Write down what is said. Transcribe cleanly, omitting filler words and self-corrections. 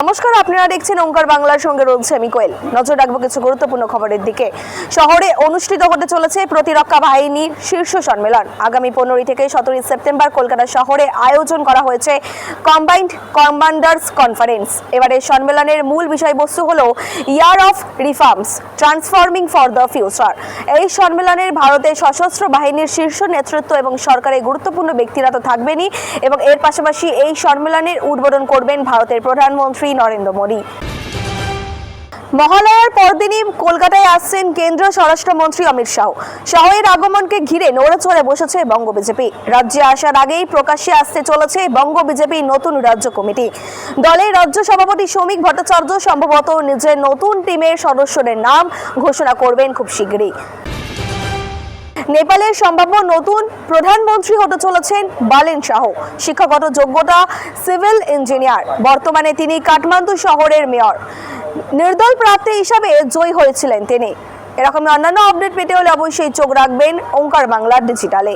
নমস্কার, আপনারা দেখছেন ওঙ্কার বাংলার সঙ্গে রয়েছে আমি কোয়েল। নজর রাখবো কিছু গুরুত্বপূর্ণ খবরের দিকে। শহরে অনুষ্ঠিত হতে চলেছে প্রতিরক্ষা বাহিনীর শীর্ষ সম্মেলন। আগামী 15 থেকে 17 সেপ্টেম্বর কলকাতা শহরে আয়োজন করা হয়েছে কম্বাইন্ড কমান্ডার্স কনফারেন্স। এবারে সম্মেলনের মূল বিষয়বস্তু হলো year of reforms transforming for the future. এই সম্মেলনের ভারতের সশস্ত্র বাহিনীর শীর্ষ নেতৃত্ব এবং সরকারের গুরুত্বপূর্ণ ব্যক্তিরা তো থাকবেনই, এবং এর পাশাপাশি এই সম্মেলনের উদ্বোধন করবেন ভারতের প্রধানমন্ত্রী নরেন্দ্র মোদী। মহালয়ার পরদিনই কলকাতায় আসছেন কেন্দ্রীয় স্বরাষ্ট্রমন্ত্রী অমিত শাহ। শাহের আগমনকে ঘিরে নড়েচড়ে বসেছে বঙ্গ বিজেপি। রাজ্যে আসার আগেই প্রকাশ্যে আসতে চলেছে বঙ্গ বিজেপির নতুন রাজ্য কমিটি। দলের রাজ্য সভাপতি শ্রমিক ভট্টাচার্য সম্ভবত নিজের নতুন টিমের সদস্যদের নাম ঘোষণা করবেন খুব শীঘ্রই। নেপালের সম্ভাব্য নতুন প্রধানমন্ত্রী হতে চলেছেন বালেন শাহ। শিক্ষাগত যোগ্যতা সিভিল ইঞ্জিনিয়ার। বর্তমানে তিনি কাঠমান্ডু শহরের মেয়র। নির্দল প্রার্থী হিসাবে জয়ী হয়েছিলেন তিনি। এরকম অন্যান্য আপডেট পেতে হলে অবশ্যই চোখ রাখবেন ওঙ্কার বাংলার ডিজিটালে।